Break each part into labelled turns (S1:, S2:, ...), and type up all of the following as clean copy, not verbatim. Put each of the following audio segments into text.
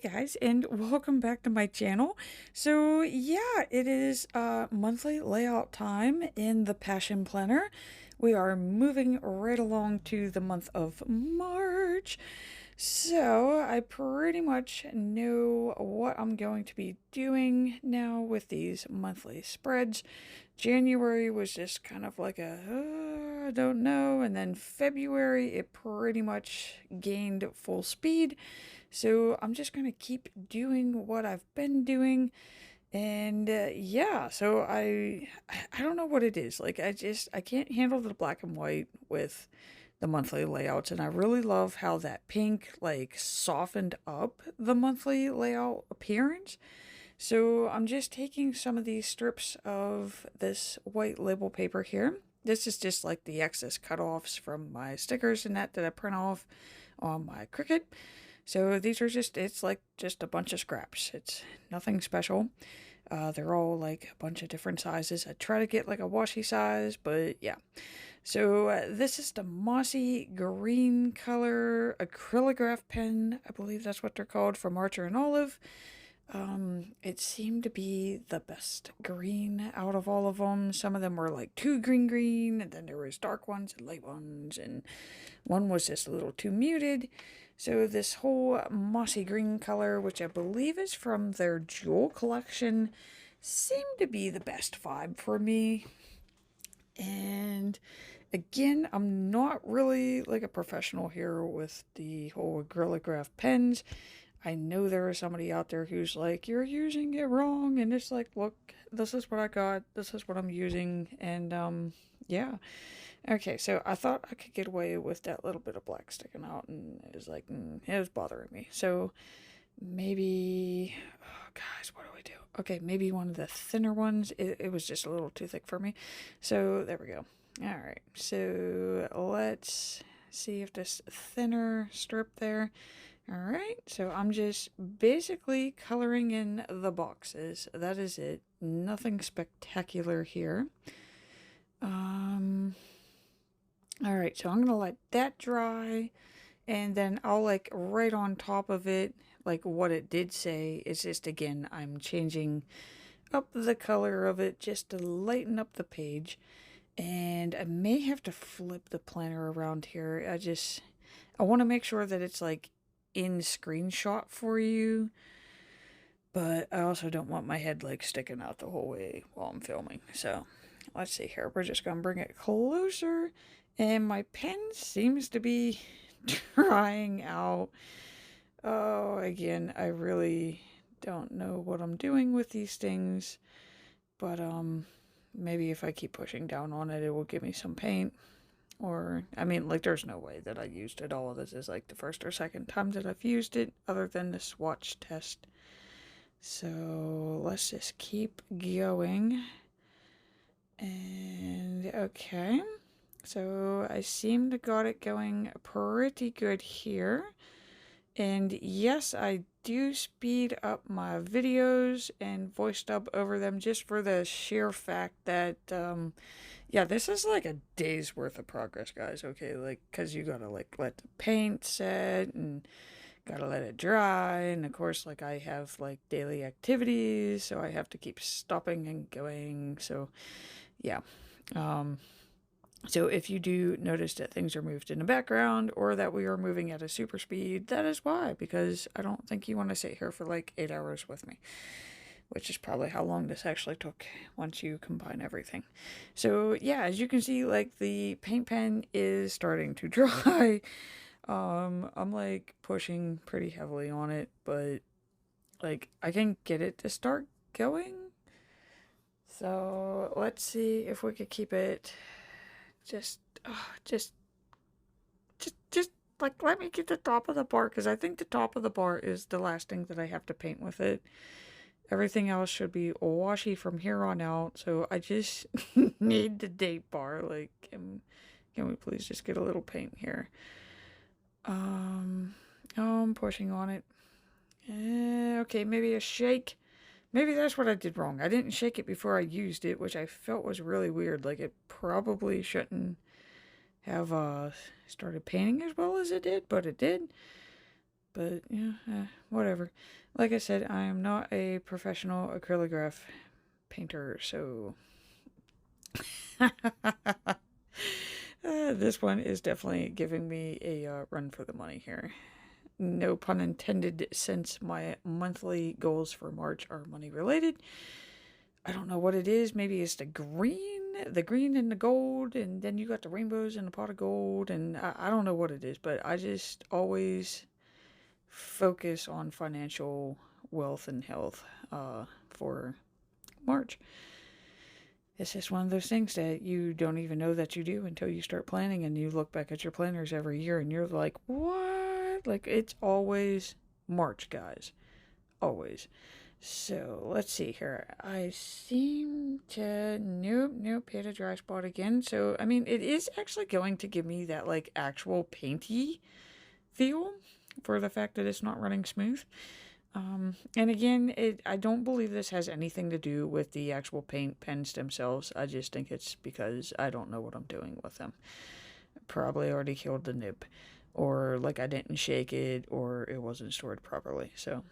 S1: Hi guys, and welcome back to my channel. So yeah, it is monthly layout time in the Passion Planner. We are moving right along to the month of March. So I pretty much know what I'm going to be doing now with these monthly spreads. January was just kind of like I don't know, and then February it pretty much gained full speed. So I'm just gonna keep doing what I've been doing, and yeah. So I don't know what it is. Like I can't handle the black and white with the monthly layouts, and I really love how that pink like softened up the monthly layout appearance. So I'm just taking some of these strips of this white label paper here. This is just like the excess cutoffs from my stickers and that I print off on my Cricut. So these are it's like just a bunch of scraps. It's nothing special. They're all like a bunch of different sizes. I try to get like a washi size, but yeah. So this is the mossy green color acrylograph pen. I believe that's what they're called, from Archer and Olive. It seemed to be the best green out of all of them. Some of them were like too green, and then there was dark ones and light ones, and one was just a little too muted. So this whole mossy green color, which I believe is from their Jewel collection, seemed to be the best vibe for me. And again, I'm not really like a professional here with the whole acrylograph pens. I know there is somebody out there who's like, you're using it wrong, and it's like, look, this is what I got, this is what I'm using, and yeah. Okay, so I thought I could get away with that little bit of black sticking out, and it was like, it was bothering me. So maybe, oh guys, what do we do? Okay, maybe one of the thinner ones. It was just a little too thick for me. So there we go. All right, so let's see if this thinner strip there. All right, so I'm just basically coloring in the boxes. That is it. Nothing spectacular here. All right, so I'm gonna let that dry, and then I'll like right on top of it, like what it did say. It's just, again, I'm changing up the color of it just to lighten up the page. And I may have to flip the planner around here. I want to make sure that it's like in screenshot for you, but I also don't want my head like sticking out the whole way while I'm filming. So let's see here. We're just gonna bring it closer, and my pen seems to be drying out. Oh, again, I really don't know what I'm doing with these things, but maybe if I keep pushing down on it, it will give me some paint. Or, I mean, like, there's no way that I used it all. This is like the first or second time that I've used it, other than the swatch test. So let's just keep going. And okay, so I seem to got it going pretty good here. And yes, I do speed up my videos and voice dub over them just for the sheer fact that, yeah, this is like a day's worth of progress, guys, okay? Like, because you gotta, like, let the paint set and gotta let it dry. And of course, like, I have, like, daily activities, so I have to keep stopping and going. So, yeah. So if you do notice that things are moved in the background, or that we are moving at a super speed, that is why, because I don't think you want to sit here for like 8 hours with me, which is probably how long this actually took once you combine everything. So yeah, as you can see, like, the paint pen is starting to dry. I'm like pushing pretty heavily on it, but like I can get it to start going. So let's see if we could keep it just, just, just like, let me get the top of the bar, because I think the top of the bar is the last thing that I have to paint with it. Everything else should be washy from here on out. So I just need the date bar. Like, can we please just get a little paint here? Oh, I'm pushing on it. Okay, maybe a shake. Maybe that's what I did wrong. I didn't shake it before I used it, which I felt was really weird. Like, it probably shouldn't have started painting as well as it did, but it did. But yeah, whatever. Like I said, I am not a professional acrylograph painter, so this one is definitely giving me a run for the money here. No pun intended, since my monthly goals for March are money related. I don't know what it is. Maybe it's the green and the gold, and then you got the rainbows and the pot of gold, and I don't know what it is, but I just always focus on financial wealth and health for March. It's just one of those things that you don't even know that you do until you start planning, and you look back at your planners every year and you're like, what? Like, it's always March, guys. Always. So let's see here. I seem to nope, hit a dry spot again. So I mean, it is actually going to give me that like actual painty feel for the fact that it's not running smooth. And again, I don't believe this has anything to do with the actual paint pens themselves. I just think it's because I don't know what I'm doing with them. Probably already killed the nib, or like I didn't shake it, or it wasn't stored properly. So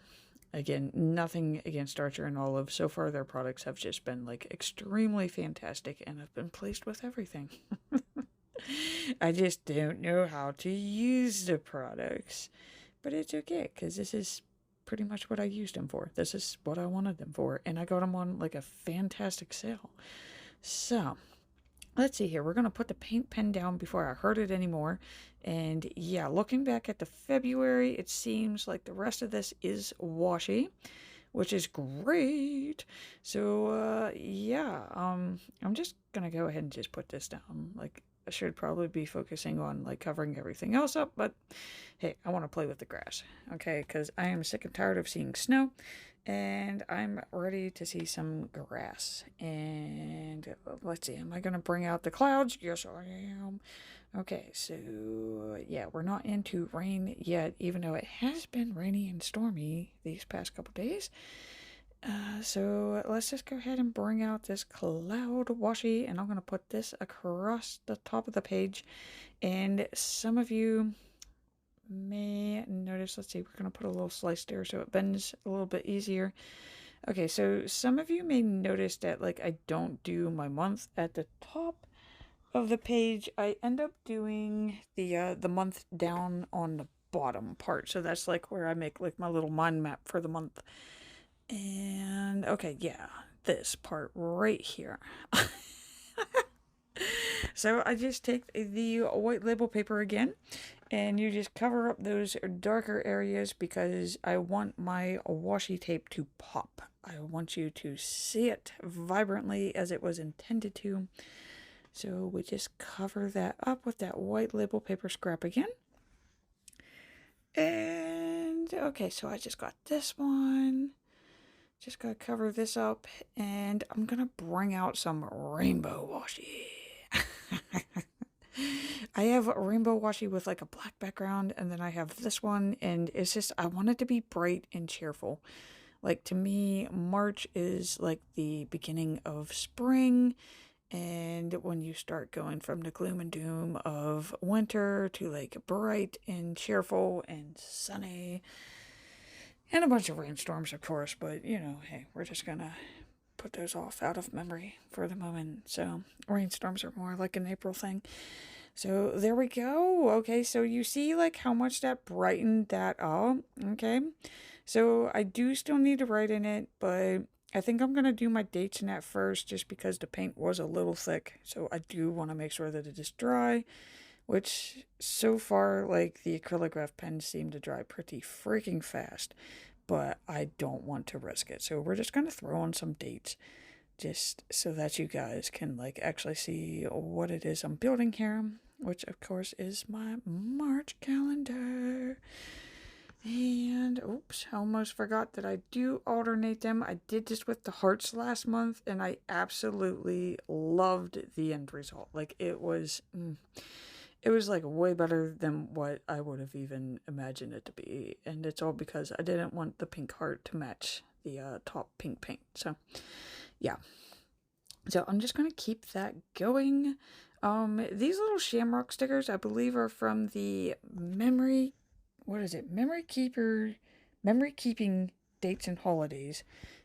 S1: again, nothing against Archer and Olive. So far, their products have just been like extremely fantastic, and have been placed with everything. I just don't know how to use the products, but it's okay because this is pretty much what I used them for. This is what I wanted them for, and I got them on like a fantastic sale. So let's see here. We're going to put the paint pen down before I hurt it anymore. And yeah, looking back at the February, it seems like the rest of this is washy, which is great. So yeah, I'm just going to go ahead and just put this down. Like, I should probably be focusing on like covering everything else up, but hey, I want to play with the grass, okay? Because I am sick and tired of seeing snow, and I'm ready to see some grass. And let's see, am I going to bring out the clouds? Yes, I am. Okay, so yeah, we're not into rain yet, even though it has been rainy and stormy these past couple days. So let's just go ahead and bring out this cloud washi, and I'm going to put this across the top of the page. And some of you may notice, let's see, we're going to put a little slice there so it bends a little bit easier. Okay, so some of you may notice that like I don't do my month at the top of the page. I end up doing the month down on the bottom part. So that's like where I make like my little mind map for the month. And okay, yeah, this part right here. So I just take the white label paper again, and you just cover up those darker areas because I want my washi tape to pop. I want you to see it vibrantly as it was intended to. So we just cover that up with that white label paper scrap again. And okay, so I just got this one. Just gotta cover this up, and I'm gonna bring out some rainbow washi. I have a rainbow washi with like a black background, and then I have this one, and it's just, I want it to be bright and cheerful. Like, to me, March is like the beginning of spring, and when you start going from the gloom and doom of winter to like bright and cheerful and sunny. And a bunch of rainstorms, of course, but, you know, hey, we're just gonna put those off out of memory for the moment. So, rainstorms are more like an April thing. So, there we go. Okay, so you see, like, how much that brightened that up, okay? So, I do still need to write in it, but I think I'm gonna do my dates in that first, just because the paint was a little thick. So, I do want to make sure that it is dry. Which, so far, like, the acrylograph pens seem to dry pretty freaking fast, but I don't want to risk it. So we're just going to throw on some dates, just so that you guys can, like, actually see what it is I'm building here, which, of course, is my March calendar. And, oops, I almost forgot that I do alternate them. I did this with the hearts last month, and I absolutely loved the end result. Like, it was... It was like way better than what I would have even imagined it to be. And it's all because I didn't want the pink heart to match the top pink paint. So, yeah. So I'm just going to keep that going. These little shamrock stickers, I believe, are from the memory what is it? Memory keeping dates and holidays.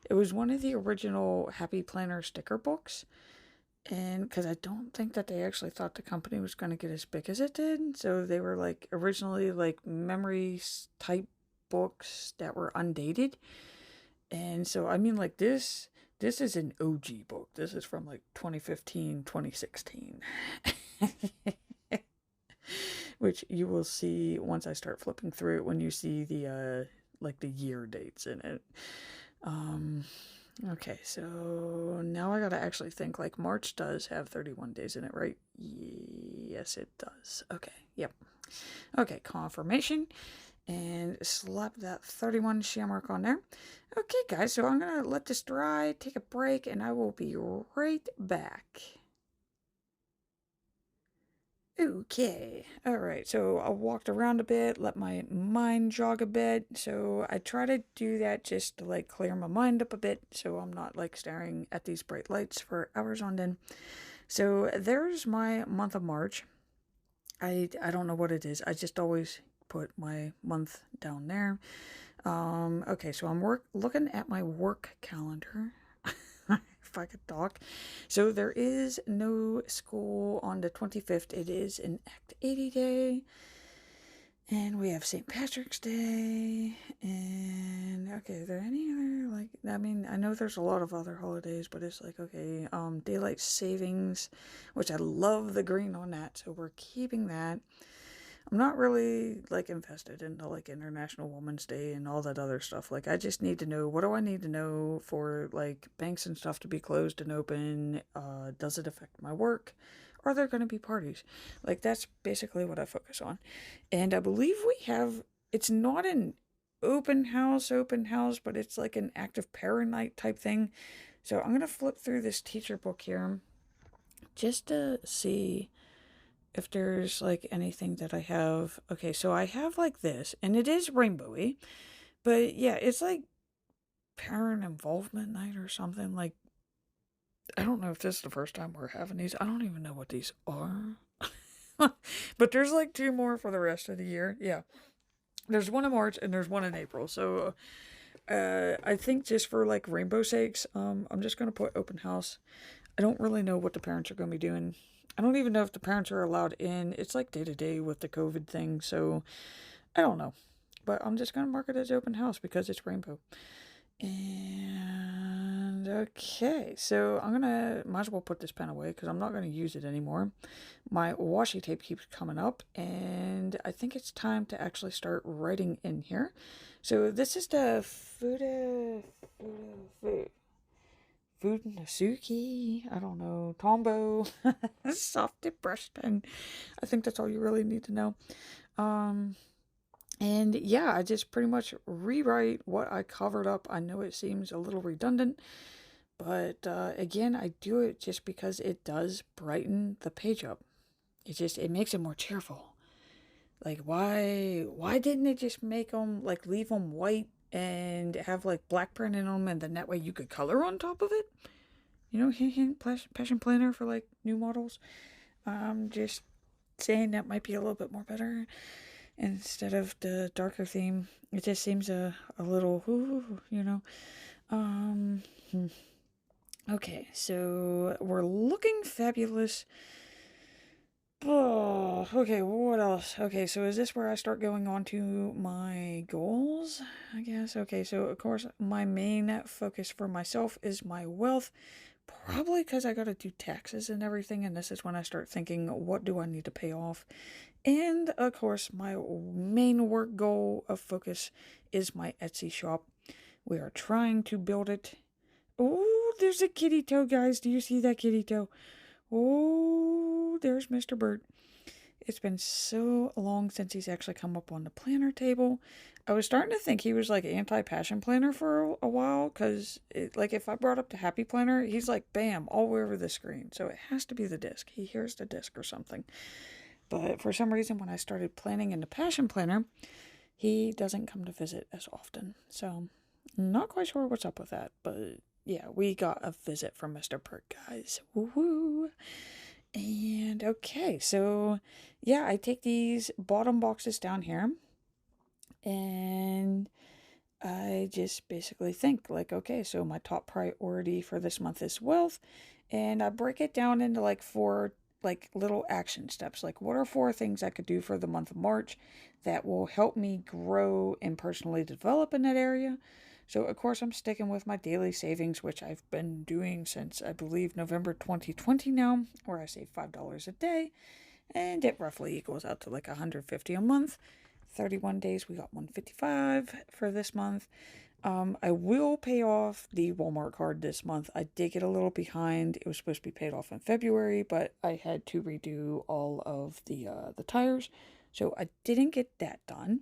S1: It was one of the original Happy Planner sticker books. And because I don't think that they actually thought the company was going to get as big as it did. So they were like originally like memories type books that were undated. And so, I mean, like this is an OG book. This is from like 2015, 2016. Which you will see once I start flipping through it when you see the like the year dates in it. Um okay, so now I gotta actually think, like, March does have 31 days in it, right? Yes, it does. Okay, yep. Okay, confirmation. And slap that 31 shamrock on there. Okay, guys, so I'm gonna let this dry, take a break, and I will be right back. Okay, alright, so I walked around a bit, let my mind jog a bit. So I try to do that just to like clear my mind up a bit so I'm not like staring at these bright lights for hours on end. So there's my month of March. I don't know what it is. I just always put my month down there. Okay, so I'm looking at my work calendar. If I could talk. So there is no school on the 25th. It is an Act 80 day. And we have St. Patrick's Day. And okay, are there any other, like, I mean, I know there's a lot of other holidays, but it's like, okay, daylight savings, which I love the green on that, so we're keeping that. I'm not really like invested in the like International Women's Day and all that other stuff. Like, I just need to know, what do I need to know for like banks and stuff to be closed and open? Does it affect my work? Are there going to be parties? Like, that's basically what I focus on. And I believe we have, it's not an open house, but it's like an active parent night type thing. So I'm going to flip through this teacher book here just to see if there's like anything that I have. Okay, so I have like this, and it is rainbowy, but yeah, it's like parent involvement night or something. Like, I don't know if this is the first time we're having these. I don't even know what these are. But there's like two more for the rest of the year. Yeah. There's one in March and there's one in April. So I think just for like rainbow sakes, I'm just gonna put open house. I don't really know what the parents are gonna be doing. I don't even know if the parents are allowed in. It's like day to day with the COVID thing, so I don't know. But I'm just gonna mark it as open house because it's rainbow. And okay, so might as well put this pen away because I'm not gonna use it anymore. My washi tape keeps coming up, and I think it's time to actually start writing in here. So this is the Nasuki, I don't know, Tombow, soft tip brush pen. I think that's all you really need to know. And yeah, I just pretty much rewrite what I covered up. I know it seems a little redundant, but again, I do it just because it does brighten the page up. It makes it more cheerful. Like, why didn't it just make them, like, leave them white and have like black print in them, and then that way you could color on top of it? You know, hint, hint, passion planner for like new models. Just saying that might be a little bit more better instead of the darker theme. It just seems a little, you know. Um, hmm. Okay, so we're looking fabulous. Oh, okay, what else? Okay, so is this where I start going on to my goals? I guess. Okay, so of course, my main focus for myself is my wealth. Probably because I gotta do taxes and everything, and this is when I start thinking, what do I need to pay off? And of course, my main work goal of focus is my Etsy shop. We are trying to build it. Oh, there's a kitty toe, guys. Do you see that kitty toe? Oh, there's Mr. Bird. It's been so long since he's actually come up on the planner table. I was starting to think he was like anti-passion planner for a while, because like if I brought up the happy planner, he's like bam all over the screen. So it has to be the disc. He hears the disc or something. But for some reason, when I started planning in the passion planner, he doesn't come to visit as often. So not quite sure what's up with that, but yeah, we got a visit from Mr. Bird, guys. Woohoo! And okay, so yeah, I take these bottom boxes down here, And I just basically think, like, okay, so my top priority for this month is wealth. And I break it down into like four, like, little action steps. Like, what are four things I could do for the month of March that will help me grow and personally develop in that area? So, of course, I'm sticking with my daily savings, which I've been doing since I believe November 2020 now, where I save $5 a day, and it roughly equals out to like 150 a month. 31 days, we got 155 for this month. I will pay off the Walmart card this month. I did get a little behind. It was supposed to be paid off in February, but I had to redo all of the tires, so I didn't get that done.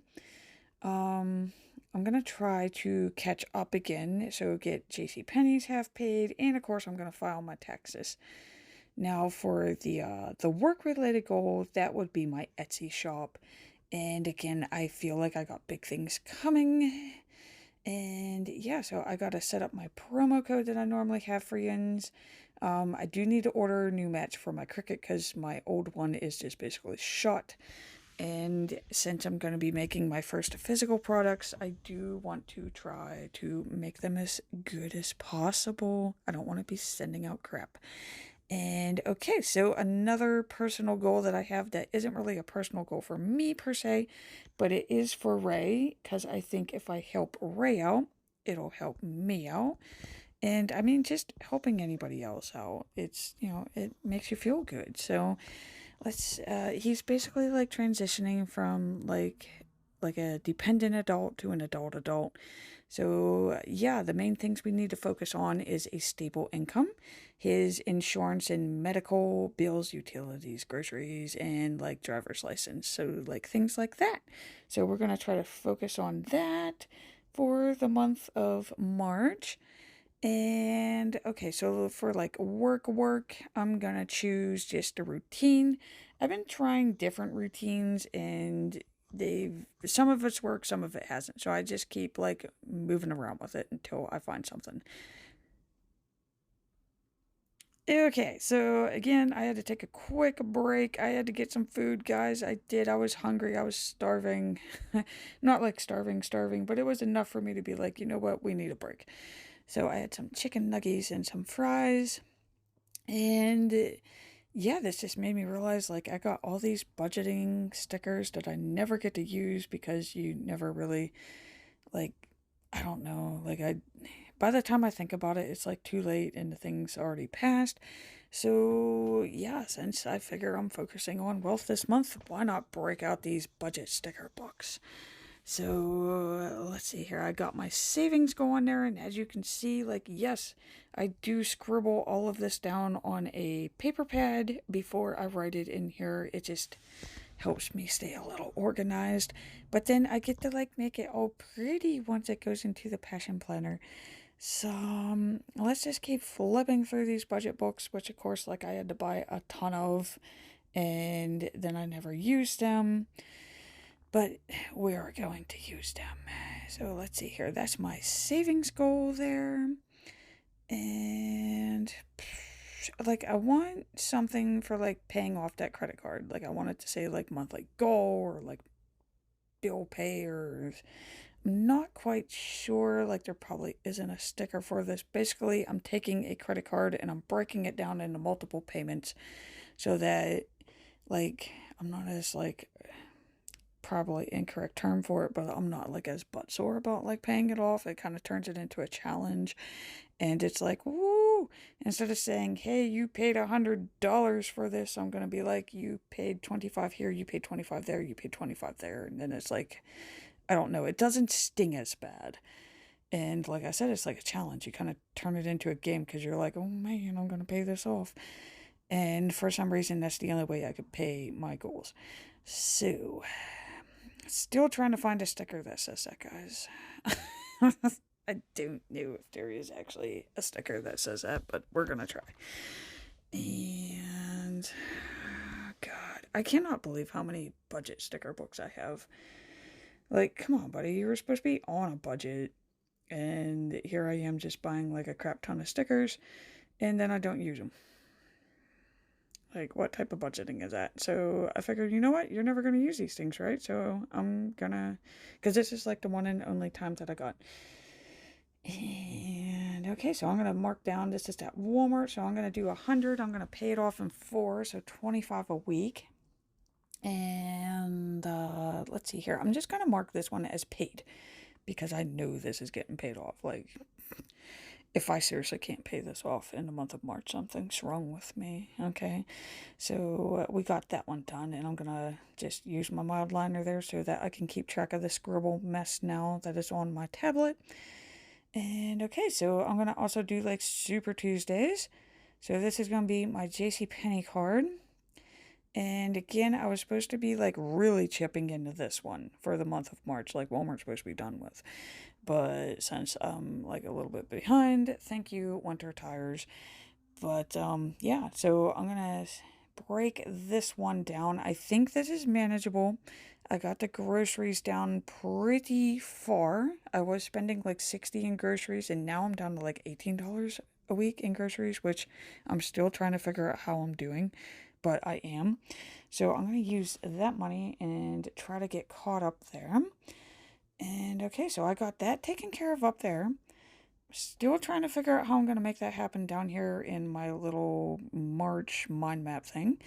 S1: I'm gonna try to catch up again, so get JCPenney's half paid, and of course I'm gonna file my taxes. Now for the work related goal, that would be my Etsy shop. And again, I feel like I got big things coming. And yeah, so I gotta set up my promo code that I normally have for yins. I do need to order a new match for my Cricut because my old one is just basically shot. And since I'm going to be making my first physical products, I do want to try to make them as good as possible. I don't want to be sending out crap. And okay, so another personal goal that I have that isn't really a personal goal for me per se, but it is for Ray, because I think if I help Ray out, it'll help me out. And I mean, just helping anybody else out, it's, it makes you feel good. So he's basically like transitioning from like a dependent adult to an adult. So, yeah, the main things we need to focus on is a stable income, his insurance and medical bills, utilities, groceries, and like driver's license. So, like things like that. So, we're going to try to focus on that for the month of March. And okay, so for like work, I'm gonna choose just a routine. I've been trying different routines and some of it's worked, some of it hasn't. So I just keep like moving around with it until I find something. Okay, so again, I had to take a quick break. I had to get some food, guys. I did. I was hungry. I was starving. Not like starving, but it was enough for me to be like, you know what, we need a break. So I had some chicken nuggets and some fries. And yeah, this just made me realize like I got all these budgeting stickers that I never get to use because you never really, like, I don't know, like by the time I think about it, it's like too late and the thing's already passed. So yeah, since I figure I'm focusing on wealth this month, why not break out these budget sticker books? So let's see here. I got my savings going there, and as you can see, like, yes, I do scribble all of this down on a paper pad before I write it in here. It just helps me stay a little organized. But then I get to like make it all pretty once it goes into the Passion Planner. So let's just keep flipping through these budget books, which of course, like, I had to buy a ton of, and then I never used them. But we are going to use them. So let's see here. That's my savings goal there. And like, I want something for like paying off that credit card. Like, I want it to say like monthly goal or like bill pay, or I'm not quite sure. Like, there probably isn't a sticker for this. Basically, I'm taking a credit card and I'm breaking it down into multiple payments so that, like, I'm not as like, probably incorrect term for it, but I'm not like as butt sore about like paying it off. It kind of turns it into a challenge, and it's like, woo! Instead of saying, "Hey, you paid $100 for this," I'm gonna be like, "You paid 25 here, you paid 25 there, you paid 25 there," and then it's like, I don't know. It doesn't sting as bad. And like I said, it's like a challenge. You kind of turn it into a game because you're like, oh man, I'm gonna pay this off. And for some reason, that's the only way I could pay my goals. So, still trying to find a sticker that says that, guys. I don't know if there is actually a sticker that says that, but we're gonna try. And God, I cannot believe how many budget sticker books I have. Like, come on, buddy, you were supposed to be on a budget, and here I am just buying like a crap ton of stickers, and then I don't use them. Like, what type of budgeting is that? So I figured, you know what? You're never going to use these things, right? So I'm gonna, because this is like the one and only time that I got. And okay, so I'm going to mark down, this is at Walmart. So I'm going to do 100. I'm going to pay it off in 4, so 25 a week. And let's see here. I'm just going to mark this one as paid because I know this is getting paid off. Like, if I seriously can't pay this off in the month of March, something's wrong with me. Okay, so we got that one done, and I'm gonna just use my mild liner there so that I can keep track of the scribble mess now that is on my tablet. And okay, so I'm gonna also do like Super Tuesdays. So this is gonna be my JCPenney card. And again, I was supposed to be like really chipping into this one for the month of March, like Walmart's supposed to be done with. But since I'm like a little bit behind, thank you, Winter Tires. But yeah, so I'm gonna break this one down. I think this is manageable. I got the groceries down pretty far. I was spending like 60 in groceries, and now I'm down to like $18 a week in groceries, which I'm still trying to figure out how I'm doing, but I am. So I'm going to use that money and try to get caught up there. And okay, so I got that taken care of up there. Still trying to figure out how I'm going to make that happen down here in my little March mind map thing.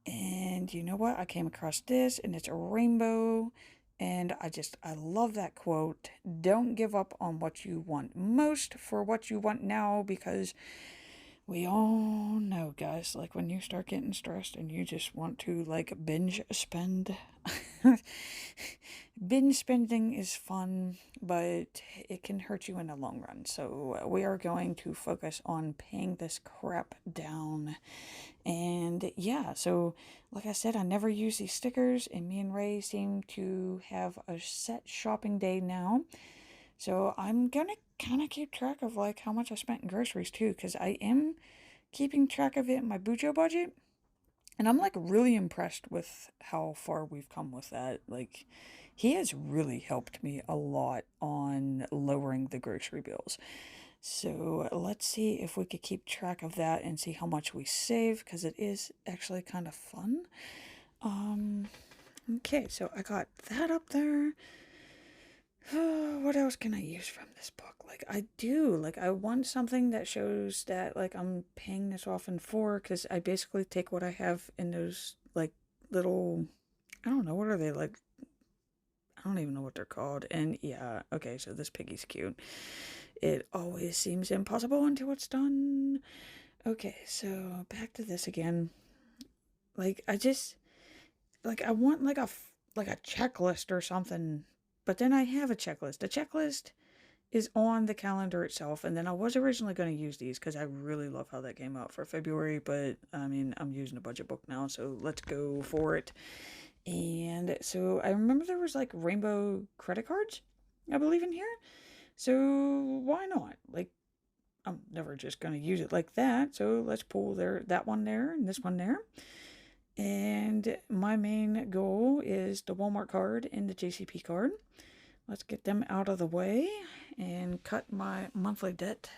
S1: And you know what? I came across this, and it's a rainbow. And I love that quote. Don't give up on what you want most for what you want now, because we all know, guys, like when you start getting stressed and you just want to like binge spend. Binge spending is fun, but it can hurt you in the long run. So we are going to focus on paying this crap down. And yeah, so like I said, I never use these stickers, and me and Ray seem to have a set shopping day now. So I'm gonna kind of keep track of like how much I spent in groceries too, because I am keeping track of it in my Bujo budget. And I'm like really impressed with how far we've come with that. Like, he has really helped me a lot on lowering the grocery bills. So let's see if we could keep track of that and see how much we save, because it is actually kind of fun. Okay, so I got that up there. What else can I use from this book? Like, I want something that shows that, like, I'm paying this off in 4, because I basically take what I have in those, like, little, I don't know, what are they, like, I don't even know what they're called. And yeah, okay, so this piggy's cute. It always seems impossible until it's done. Okay, so back to this again. Like, I want, like a checklist or something, but then I have a checklist. The checklist is on the calendar itself, and then I was originally going to use these because I really love how that came out for February, but I mean, I'm using a budget book now, so let's go for it. And so I remember there was like rainbow credit cards, I believe, in here. So why not? Like, I'm never just going to use it like that, so let's pull that one there and this one there. And my main goal is the Walmart card and the JCP card. Let's get them out of the way and cut my monthly debt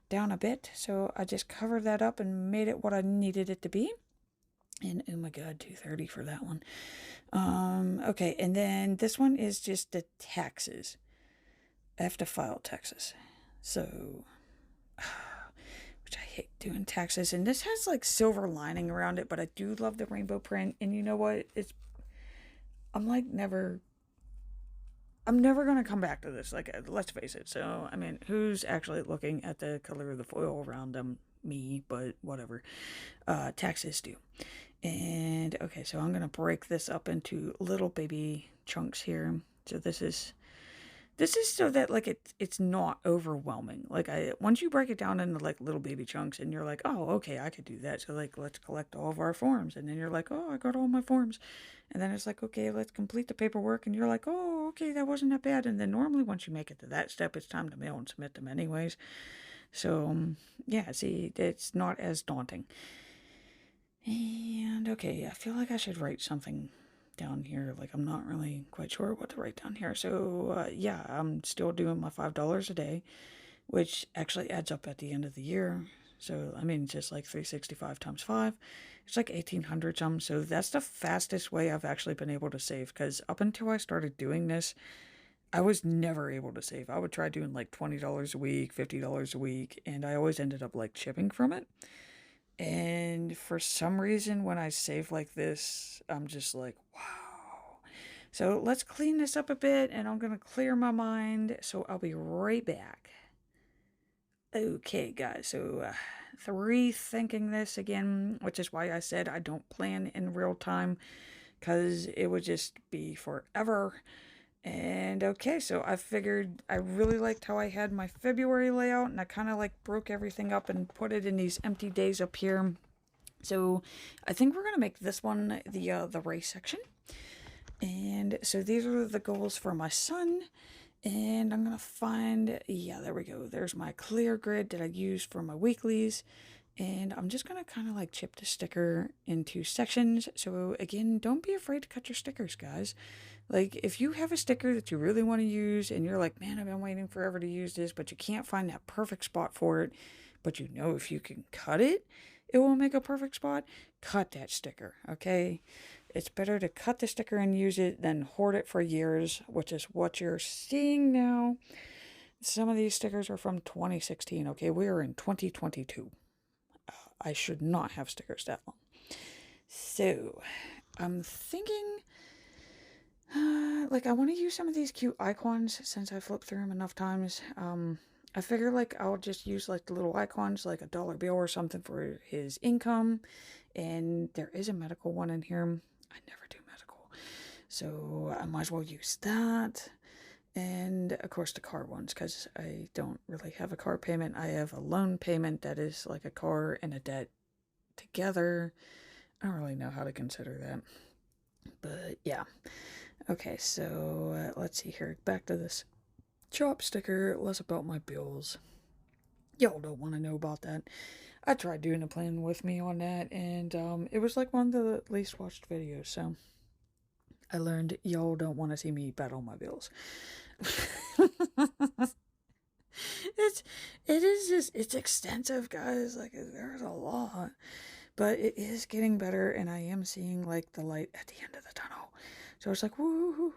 S1: down a bit. So I just covered that up and made it what I needed it to be. And oh my god, $230 for that one. Okay, and then this one is just the taxes. I have to file taxes. So, which I hate doing taxes. And this has like silver lining around it, but I do love the rainbow print. And you know what? I'm never going to come back to this. Like, let's face it. So, I mean, who's actually looking at the color of the foil around them? Me, but whatever. Taxes due. And, okay, so I'm going to break this up into little baby chunks here. So this is so that, like, it's not overwhelming. Like, once you break it down into, like, little baby chunks and you're like, oh, okay, I could do that. So, like, let's collect all of our forms. And then you're like, oh, I got all my forms. And then it's like, okay, let's complete the paperwork. And you're like, oh, okay, that wasn't that bad. And then normally once you make it to that step, it's time to mail and submit them anyways. So, yeah, see, it's not as daunting. And, okay, I feel like I should write something down here. Like, I'm not really quite sure what to write down here. So, yeah, I'm still doing my $5 a day, which actually adds up at the end of the year. So, I mean, just like 365 times 5, it's like 1800 some. So, that's the fastest way I've actually been able to save. Because up until I started doing this, I was never able to save. I would try doing like $20 a week, $50 a week, and I always ended up like chipping from it. And for some reason, when I save like this, I'm just like, wow. So let's clean this up a bit, and I'm going to clear my mind. So I'll be right back. Okay, guys, so rethinking this again, which is why I said I don't plan in real time, because it would just be forever. And okay, so I figured I really liked how I had my February layout, and I kind of like broke everything up and put it in these empty days up here. So I think we're gonna make this one the race section. And so these are the goals for my son. And I'm gonna find, yeah, there we go. There's my clear grid that I use for my weeklies. And I'm just gonna kind of like chip the sticker into sections. So again, don't be afraid to cut your stickers, guys. Like, if you have a sticker that you really want to use and you're like, man, I've been waiting forever to use this, but you can't find that perfect spot for it, but you know if you can cut it, it will make a perfect spot, cut that sticker, okay? It's better to cut the sticker and use it than hoard it for years, which is what you're seeing now. Some of these stickers are from 2016, okay? We are in 2022. I should not have stickers that long. So, I'm thinking... like I want to use some of these cute icons since I flipped through them enough times. I figure like I'll just use like the little icons like a dollar bill or something for his income. And there is a medical one in here. I never do medical. So I might as well use that. And of course the car ones, because I don't really have a car payment. I have a loan payment that is like a car and a debt together. I don't really know how to consider that. But yeah. Okay, so let's see here. Back to this chop sticker. Less about my bills. Y'all don't want to know about that. I tried doing a plan with me on that, and it was like one of the least watched videos. So I learned y'all don't want to see me battle my bills. It's extensive, guys. Like there's a lot, but it is getting better, and I am seeing like the light at the end of the tunnel. So it's like, woo.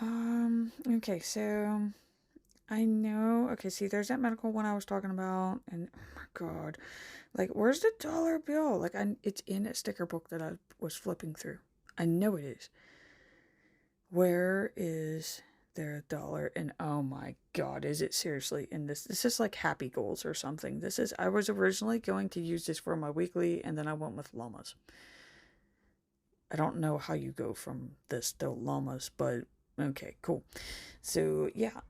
S1: Okay, so I know. Okay, see, there's that medical one I was talking about, and oh my god, like, where's the dollar bill? Like, it's in a sticker book that I was flipping through. I know it is. Where is there a dollar? And oh my god, is it seriously in this? This is like Happy Goals or something. I was originally going to use this for my weekly, and then I went with llamas. I don't know how you go from this to llamas, but okay, cool. So yeah,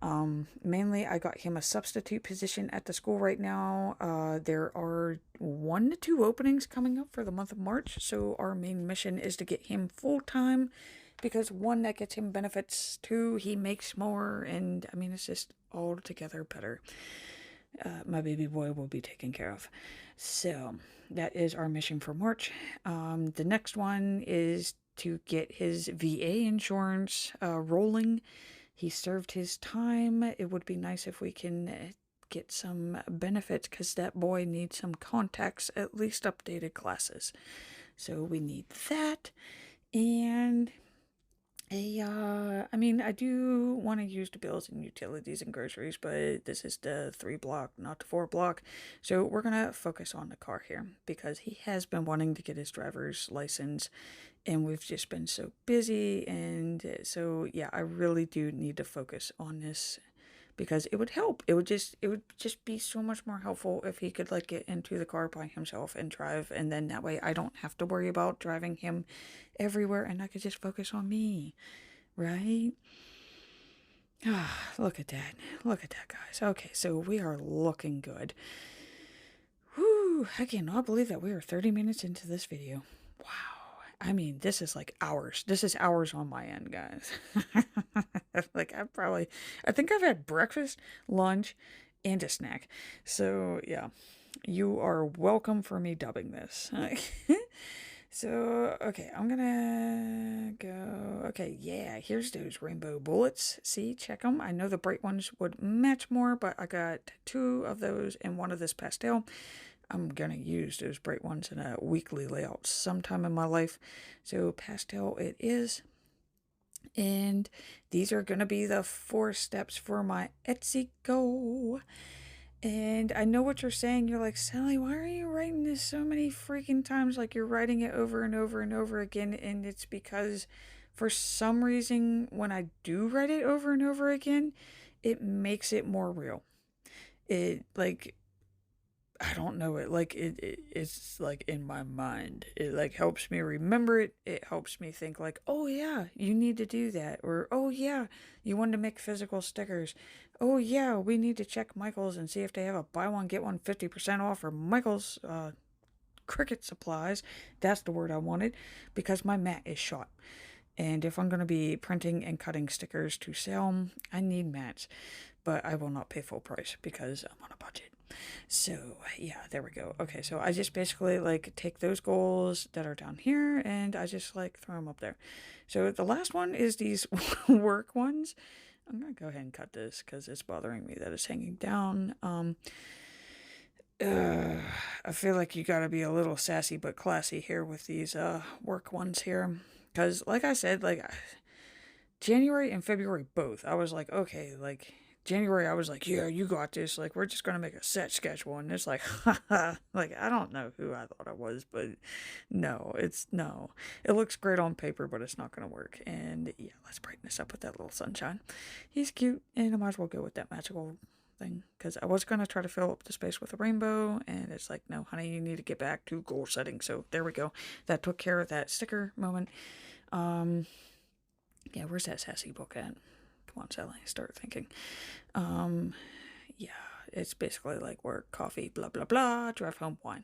S1: mainly I got him a substitute position at the school right now. There are 1 to 2 openings coming up for the month of March. So our main mission is to get him full time, because 1, that gets him benefits. 2, he makes more, and I mean it's just all together better. My baby boy will be taken care of. So that is our mission for March. The next one is to get his VA insurance rolling. He served his time. It would be nice if we can get some benefits, because that boy needs some contacts, at least updated classes. So we need that. And I mean, I do want to use the bills and utilities and groceries, but this is the 3 block, not the 4 block. So we're going to focus on the car here, because he has been wanting to get his driver's license, and we've just been so busy. And so, yeah, I really do need to focus on this, because it would help. It would just be so much more helpful if he could like get into the car by himself and drive, and then that way I don't have to worry about driving him everywhere, and I could just focus on me, right? Ah, look at that, guys. Okay, so we are looking good. Whew, I cannot believe that we are 30 minutes into this video. Wow. I mean, this is like hours. This is hours on my end, guys. Like, I think I've had breakfast, lunch, and a snack. So, yeah, you are welcome for me dubbing this. So, okay, I'm gonna go. Okay, yeah, here's those rainbow bullets. See, check them. I know the bright ones would match more, but I got 2 of those and 1 of this pastel. I'm gonna use those bright ones in a weekly layout sometime in my life. So pastel it is. And these are gonna be the 4 steps for my Etsy go. And I know what you're saying. You're like, Sally, why are you writing this so many freaking times? Like you're writing it over and over and over again. And it's because for some reason, when I do write it over and over again, it makes it more real. It like I don't know it like it's like in my mind. It like helps me remember it. It helps me think like, oh yeah, you need to do that, or oh yeah, you want to make physical stickers. Oh yeah, we need to check Michael's and see if they have a buy one get one 50% off or Michael's cricket supplies. That's the word I wanted because my mat is shot. And if I'm going to be printing and cutting stickers to sell, I need mats. But I will not pay full price because I'm on a budget. So, yeah, there we go. Okay, so I just basically like take those goals that are down here and I just like throw them up there. So the last one is these work ones. I'm going to go ahead and cut this because it's bothering me that it's hanging down. I feel like you gotta be a little sassy but classy here with these work ones here. Because, like I said, like January and February both, I was like, okay, like January, I was like, yeah, you got this. Like, we're just gonna make a set schedule, and it's like, haha, like I don't know who I thought I was, but no, it's no. It looks great on paper, but it's not gonna work. And yeah, let's brighten this up with that little sunshine. He's cute, and I might as well go with that magical thing because I was gonna try to fill up the space with a rainbow, and it's like, no, honey, you need to get back to goal setting. So there we go. That took care of that sticker moment. Yeah, where's that sassy book at? Come on, Sally, start thinking. Yeah, it's basically like work, coffee, blah, blah, blah, drive home, wine.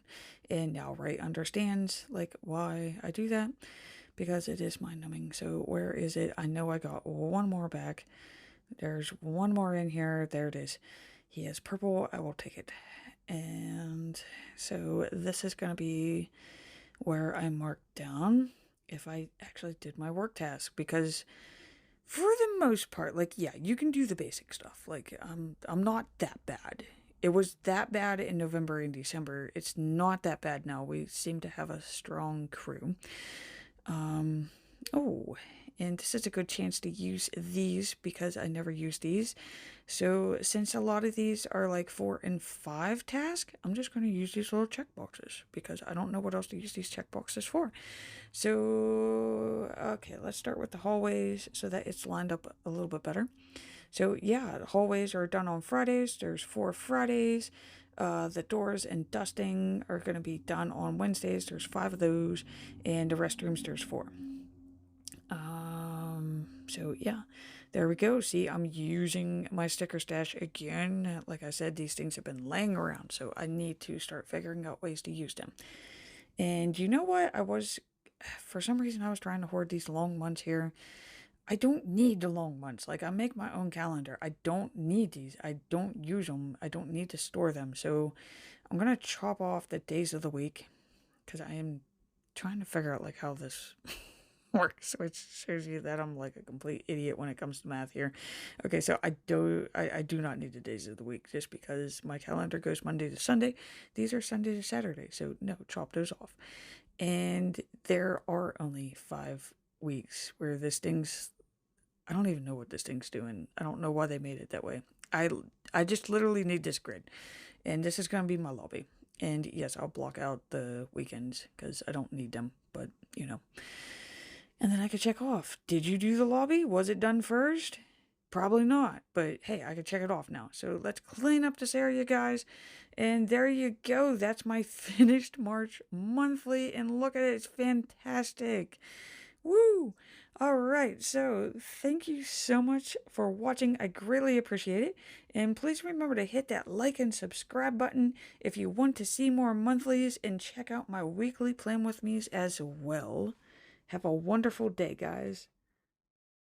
S1: And now Ray understands, like, why I do that, because it is mind-numbing. So where is it? I know I got one more back. There's one more in here. There it is. He has purple. I will take it. And so this is going to be where I mark down if I actually did my work task, because for the most part, like, yeah, you can do the basic stuff. Like, I'm not that bad. It was that bad in November and December. It's not that bad now. We seem to have a strong crew. Oh, and this is a good chance to use these because I never use these. So since a lot of these are like 4 and 5 tasks, I'm just going to use these little checkboxes because I don't know what else to use these checkboxes for. So, okay, let's start with the hallways so that it's lined up a little bit better. So yeah, the hallways are done on Fridays. There's 4 Fridays. The doors and dusting are going to be done on Wednesdays. There's 5 of those. And the restrooms, there's 4. So yeah, there we go. See, I'm using my sticker stash again. Like I said, these things have been laying around, so I need to start figuring out ways to use them. And you know what? For some reason, I was trying to hoard these long months here. I don't need the long months. Like, I make my own calendar. I don't need these. I don't use them. I don't need to store them. So I'm going to chop off the days of the week because I am trying to figure out, like, how this works, which shows you that I'm like a complete idiot when it comes to math here. Okay, so I do not need the days of the week just because my calendar goes Monday to Sunday. These are Sunday to Saturday, so no, chop those off. And there are only 5 weeks where this thing's, I don't even know what this thing's doing. I don't know why they made it that way. I just literally need this grid, and this is going to be my lobby. And yes, I'll block out the weekends because I don't need them, but you know. And then I could check off. Did you do the lobby? Was it done first? Probably not, but hey, I can check it off now. So let's clean up this area, guys. And there you go. That's my finished March monthly. And look at it. It's fantastic. Woo! All right. So thank you so much for watching. I greatly appreciate it. And please remember to hit that like and subscribe button if you want to see more monthlies, and check out my weekly plan with me's as well. Have a wonderful day, guys.